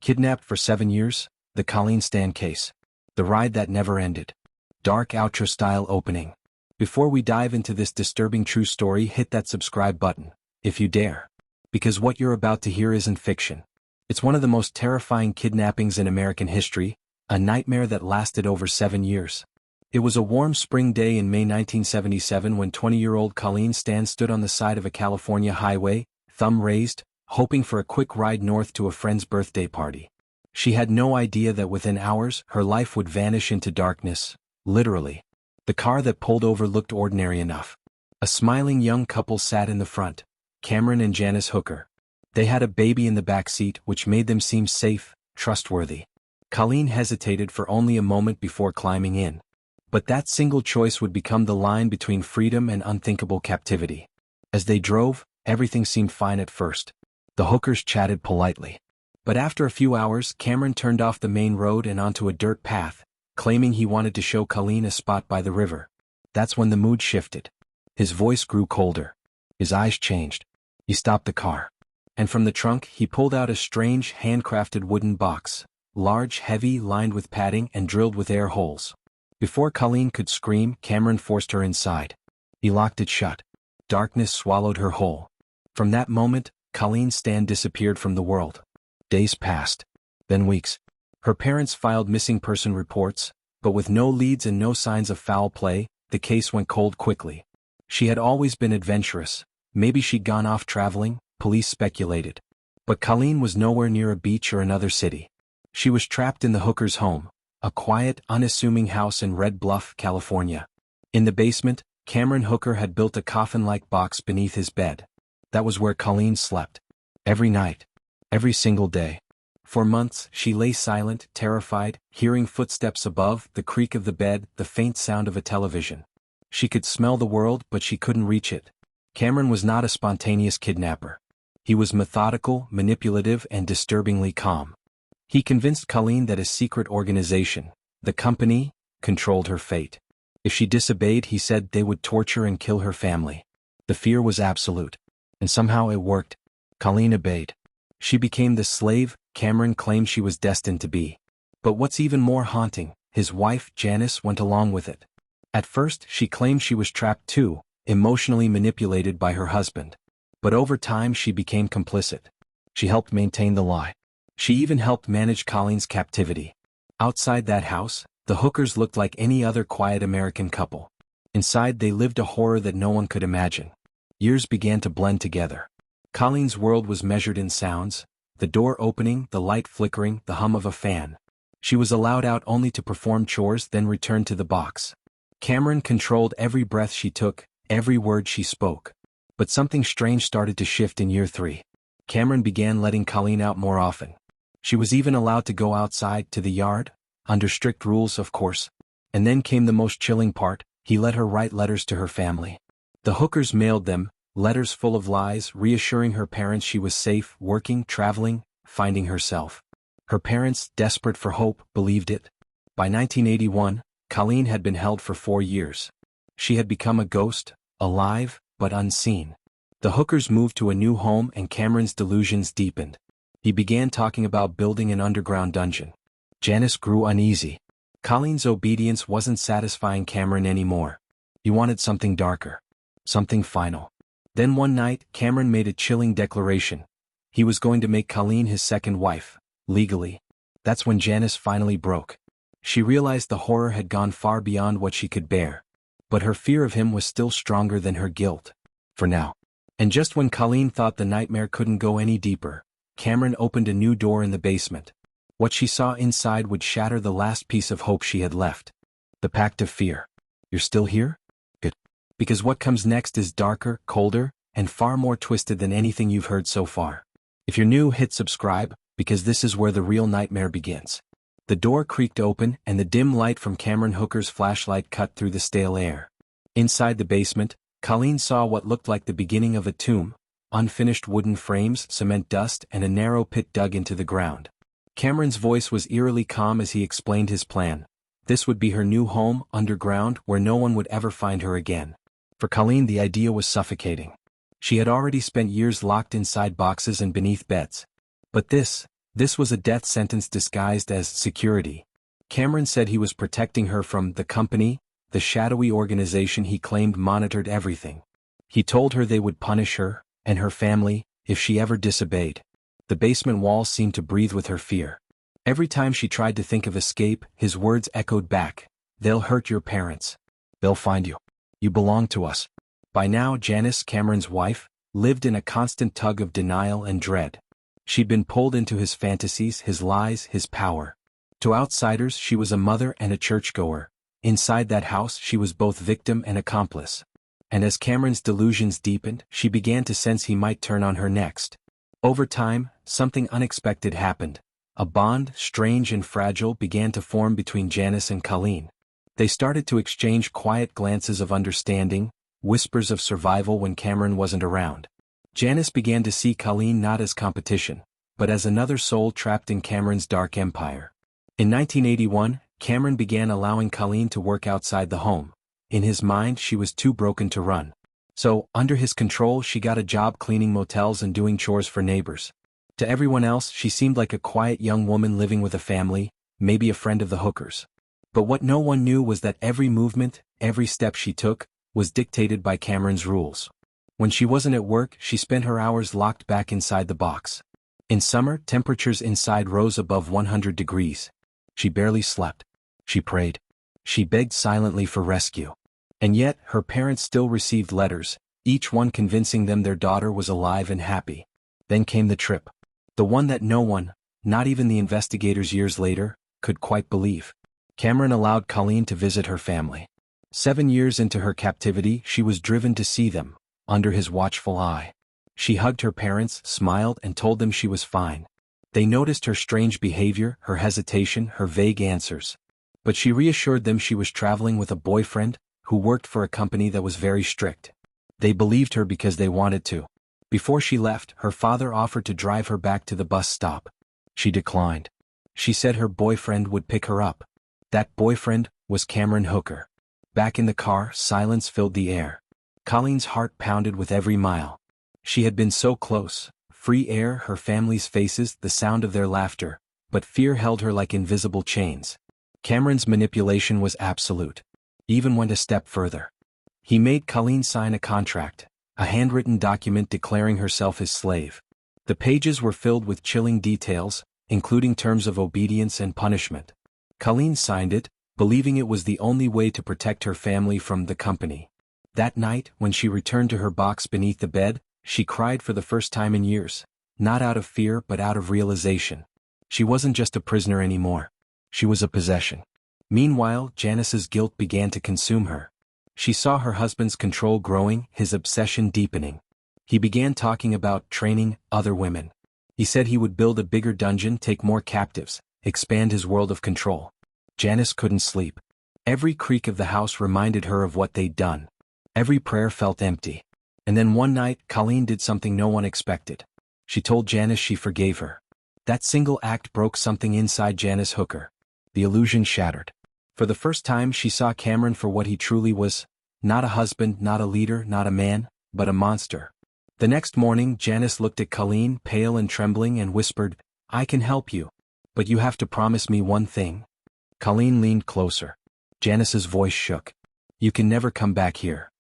Kidnapped for 7 years, the Colleen Stan case. The ride that never ended. Dark outro-style opening. Before we dive into this disturbing true story, hit that subscribe button, if you dare. Because what you're about to hear isn't fiction. It's one of the most terrifying kidnappings in American history, a nightmare that lasted over 7 years. It was a warm spring day in May 1977 when 20-year-old Colleen Stan stood on the side of a California highway, thumb raised, hoping for a quick ride north to a friend's birthday party. She had no idea that within hours her life would vanish into darkness, literally. The car that pulled over looked ordinary enough. A smiling young couple sat in the front, Cameron and Janice Hooker. They had a baby in the back seat, which made them seem safe, trustworthy. Colleen hesitated for only a moment before climbing in. But that single choice would become the line between freedom and unthinkable captivity. As they drove, everything seemed fine at first. The Hookers chatted politely. But after a few hours, Cameron turned off the main road and onto a dirt path, claiming he wanted to show Colleen a spot by the river. That's when the mood shifted. His voice grew colder. His eyes changed. He stopped the car. And from the trunk, he pulled out a strange, handcrafted wooden box, large, heavy, lined with padding and drilled with air holes. Before Colleen could scream, Cameron forced her inside. He locked it shut. Darkness swallowed her whole. From that moment, Colleen Stan disappeared from the world. Days passed. Then weeks. Her parents filed missing person reports, but with no leads and no signs of foul play, the case went cold quickly. She had always been adventurous. Maybe she'd gone off traveling, police speculated. But Colleen was nowhere near a beach or another city. She was trapped in the Hooker's home, a quiet, unassuming house in Red Bluff, California. In the basement, Cameron Hooker had built a coffin-like box beneath his bed. That was where Colleen slept. Every night. Every single day. For months, she lay silent, terrified, hearing footsteps above, the creak of the bed, the faint sound of a television. She could smell the world, but she couldn't reach it. Cameron was not a spontaneous kidnapper. He was methodical, manipulative, and disturbingly calm. He convinced Colleen that a secret organization, the company, controlled her fate. If she disobeyed, he said they would torture and kill her family. The fear was absolute. And somehow it worked. Colleen obeyed. She became the slave Cameron claimed she was destined to be. But what's even more haunting, his wife, Janice, went along with it. At first, she claimed she was trapped too, emotionally manipulated by her husband. But over time she became complicit. She helped maintain the lie. She even helped manage Colleen's captivity. Outside that house, the Hookers looked like any other quiet American couple. Inside they lived a horror that no one could imagine. Years began to blend together. Colleen's world was measured in sounds, the door opening, the light flickering, the hum of a fan. She was allowed out only to perform chores, then return to the box. Cameron controlled every breath she took, every word she spoke. But something strange started to shift in year 3. Cameron began letting Colleen out more often. She was even allowed to go outside, to the yard, under strict rules, of course. And then came the most chilling part, he let her write letters to her family. The Hookers mailed them, letters full of lies, reassuring her parents she was safe, working, traveling, finding herself. Her parents, desperate for hope, believed it. By 1981, Colleen had been held for 4 years. She had become a ghost, alive, but unseen. The Hookers moved to a new home and Cameron's delusions deepened. He began talking about building an underground dungeon. Janice grew uneasy. Colleen's obedience wasn't satisfying Cameron anymore. He wanted something darker. Something final. Then one night, Cameron made a chilling declaration. He was going to make Colleen his second wife, legally. That's when Janice finally broke. She realized the horror had gone far beyond what she could bear. But her fear of him was still stronger than her guilt. For now. And just when Colleen thought the nightmare couldn't go any deeper, Cameron opened a new door in the basement. What she saw inside would shatter the last piece of hope she had left. The pact of fear. You're still here? Good. Because what comes next is darker, colder, and far more twisted than anything you've heard so far. If you're new, hit subscribe, because this is where the real nightmare begins. The door creaked open and the dim light from Cameron Hooker's flashlight cut through the stale air. Inside the basement, Colleen saw what looked like the beginning of a tomb, unfinished wooden frames, cement dust, and a narrow pit dug into the ground. Cameron's voice was eerily calm as he explained his plan. This would be her new home, underground, where no one would ever find her again. For Colleen, the idea was suffocating. She had already spent years locked inside boxes and beneath beds. But this This was a death sentence disguised as security. Cameron said he was protecting her from the company, the shadowy organization he claimed monitored everything. He told her they would punish her, and her family, if she ever disobeyed. The basement walls seemed to breathe with her fear. Every time she tried to think of escape, his words echoed back. They'll hurt your parents. They'll find you. You belong to us. By now Janice, Cameron's wife, lived in a constant tug of denial and dread. She'd been pulled into his fantasies, his lies, his power. To outsiders she was a mother and a churchgoer. Inside that house she was both victim and accomplice. And as Cameron's delusions deepened, she began to sense he might turn on her next. Over time, something unexpected happened. A bond, strange and fragile, began to form between Janice and Colleen. They started to exchange quiet glances of understanding, whispers of survival when Cameron wasn't around. Janice began to see Colleen not as competition, but as another soul trapped in Cameron's dark empire. In 1981, Cameron began allowing Colleen to work outside the home. In his mind she was too broken to run. So, under his control she got a job cleaning motels and doing chores for neighbors. To everyone else she seemed like a quiet young woman living with a family, maybe a friend of the Hookers. But what no one knew was that every movement, every step she took, was dictated by Cameron's rules. When she wasn't at work, she spent her hours locked back inside the box. In summer, temperatures inside rose above 100 degrees. She barely slept. She prayed. She begged silently for rescue. And yet, her parents still received letters, each one convincing them their daughter was alive and happy. Then came the trip. The one that no one, not even the investigators years later, could quite believe. Cameron allowed Colleen to visit her family. 7 years into her captivity, she was driven to see them, under his watchful eye. She hugged her parents, smiled, and told them she was fine. They noticed her strange behavior, her hesitation, her vague answers. But she reassured them she was traveling with a boyfriend, who worked for a company that was very strict. They believed her because they wanted to. Before she left, her father offered to drive her back to the bus stop. She declined. She said her boyfriend would pick her up. That boyfriend was Cameron Hooker. Back in the car, silence filled the air. Colleen's heart pounded with every mile. She had been so close, free air, her family's faces, the sound of their laughter, but fear held her like invisible chains. Cameron's manipulation was absolute. He even went a step further. He made Colleen sign a contract, a handwritten document declaring herself his slave. The pages were filled with chilling details, including terms of obedience and punishment. Colleen signed it, believing it was the only way to protect her family from the company. That night, when she returned to her box beneath the bed, she cried for the first time in years, not out of fear but out of realization. She wasn't just a prisoner anymore. She was a possession. Meanwhile, Janice's guilt began to consume her. She saw her husband's control growing, his obsession deepening. He began talking about training other women. He said he would build a bigger dungeon, take more captives, expand his world of control. Janice couldn't sleep. Every creak of the house reminded her of what they'd done. Every prayer felt empty. And then one night, Colleen did something no one expected. She told Janice she forgave her. That single act broke something inside Janice Hooker. The illusion shattered. For the first time she saw Cameron for what he truly was, not a husband, not a leader, not a man, but a monster. The next morning Janice looked at Colleen, pale and trembling, and whispered, "I can help you. But you have to promise me one thing." Colleen leaned closer. Janice's voice shook. "You can never come back here.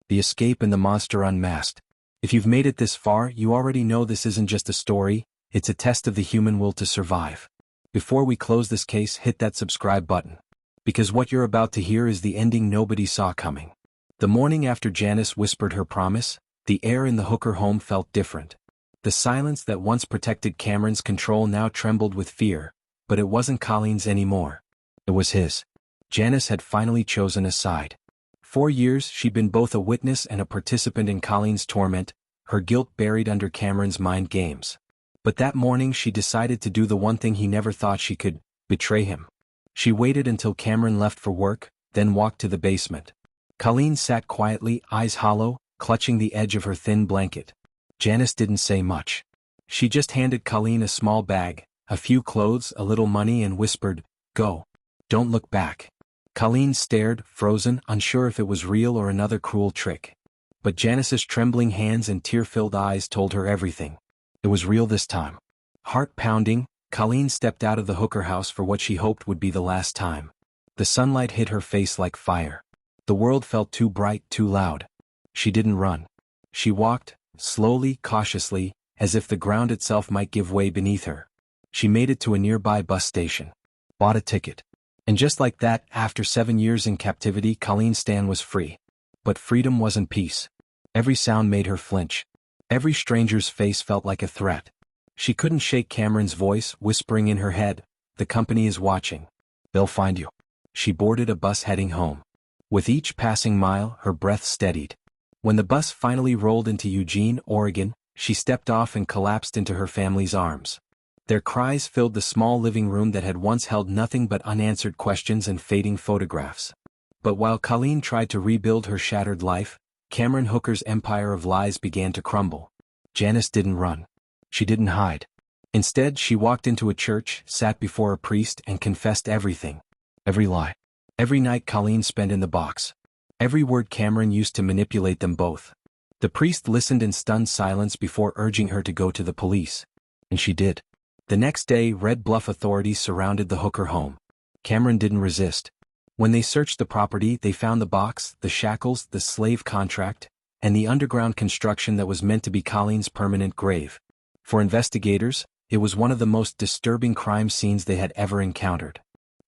The escape and the monster unmasked. If you've made it this far, you already know this isn't just a story, it's a test of the human will to survive. Before we close this case, hit that subscribe button. Because what you're about to hear is the ending nobody saw coming." The morning after Janice whispered her promise, the air in the Hooker home felt different. The silence that once protected Cameron's control now trembled with fear, but it wasn't Colleen's anymore. It was his. Janice had finally chosen a side. 4 years she'd been both a witness and a participant in Colleen's torment, her guilt buried under Cameron's mind games. But that morning she decided to do the one thing he never thought she could: betray him. She waited until Cameron left for work, then walked to the basement. Colleen sat quietly, eyes hollow, clutching the edge of her thin blanket. Janice didn't say much. She just handed Colleen a small bag, a few clothes, a little money, and whispered, "Go. Don't look back." Colleen stared, frozen, unsure if it was real or another cruel trick. But Janice's trembling hands and tear-filled eyes told her everything. It was real this time. Heart pounding, Colleen stepped out of the Hooker house for what she hoped would be the last time. The sunlight hit her face like fire. The world felt too bright, too loud. She didn't run. She walked, slowly, cautiously, as if the ground itself might give way beneath her. She made it to a nearby bus station. Bought a ticket. And just like that, after 7 years in captivity, Colleen Stan was free. But freedom wasn't peace. Every sound made her flinch. Every stranger's face felt like a threat. She couldn't shake Cameron's voice, whispering in her head, "The company is watching. They'll find you." She boarded a bus heading home. With each passing mile, her breath steadied. When the bus finally rolled into Eugene, Oregon, she stepped off and collapsed into her family's arms. Their cries filled the small living room that had once held nothing but unanswered questions and fading photographs. But while Colleen tried to rebuild her shattered life, Cameron Hooker's empire of lies began to crumble. Janice didn't run. She didn't hide. Instead, she walked into a church, sat before a priest, and confessed everything. Every lie. Every night Colleen spent in the box. Every word Cameron used to manipulate them both. The priest listened in stunned silence before urging her to go to the police. And she did. The next day, Red Bluff authorities surrounded the Hooker home. Cameron didn't resist. When they searched the property, they found the box, the shackles, the slave contract, and the underground construction that was meant to be Colleen's permanent grave. For investigators, it was one of the most disturbing crime scenes they had ever encountered.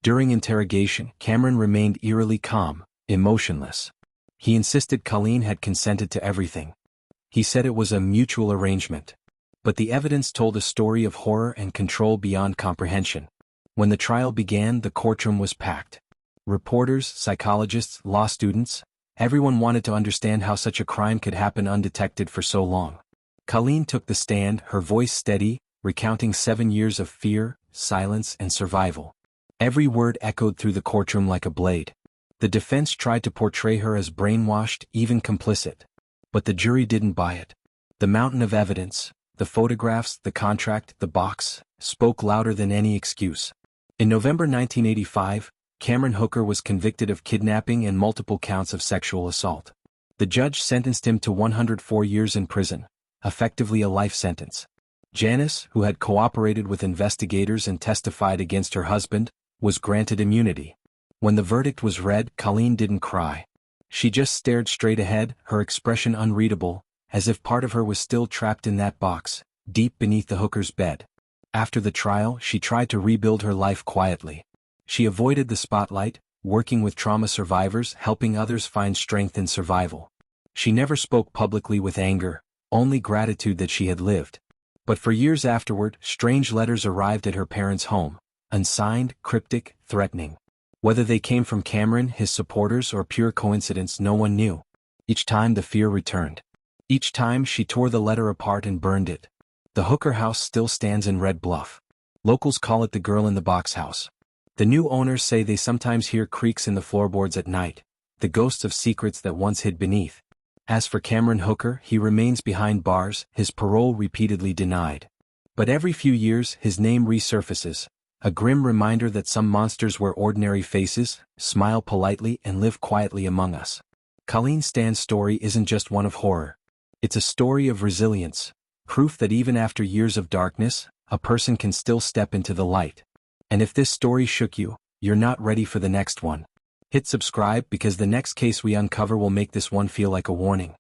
During interrogation, Cameron remained eerily calm, emotionless. He insisted Colleen had consented to everything. He said it was a mutual arrangement. But the evidence told a story of horror and control beyond comprehension. When the trial began, the courtroom was packed. Reporters, psychologists, law students, everyone wanted to understand how such a crime could happen undetected for so long. Colleen took the stand, her voice steady, recounting 7 years of fear, silence, and survival. Every word echoed through the courtroom like a blade. The defense tried to portray her as brainwashed, even complicit. But the jury didn't buy it. The mountain of evidence, the photographs, the contract, the box, spoke louder than any excuse. In November 1985, Cameron Hooker was convicted of kidnapping and multiple counts of sexual assault. The judge sentenced him to 104 years in prison, effectively a life sentence. Janice, who had cooperated with investigators and testified against her husband, was granted immunity. When the verdict was read, Colleen didn't cry. She just stared straight ahead, her expression unreadable, as if part of her was still trapped in that box, deep beneath the Hooker's bed. After the trial, she tried to rebuild her life quietly. She avoided the spotlight, working with trauma survivors, helping others find strength in survival. She never spoke publicly with anger, only gratitude that she had lived. But for years afterward, strange letters arrived at her parents' home, unsigned, cryptic, threatening. Whether they came from Cameron, his supporters, or pure coincidence, no one knew. Each time the fear returned. Each time she tore the letter apart and burned it. The Hooker house still stands in Red Bluff. Locals call it the girl in the box house. The new owners say they sometimes hear creaks in the floorboards at night, the ghosts of secrets that once hid beneath. As for Cameron Hooker, he remains behind bars, his parole repeatedly denied. But every few years, his name resurfaces, a grim reminder that some monsters wear ordinary faces, smile politely, and live quietly among us. Colleen Stan's story isn't just one of horror. It's a story of resilience, proof that even after years of darkness, a person can still step into the light. And if this story shook you, you're not ready for the next one. Hit subscribe because the next case we uncover will make this one feel like a warning.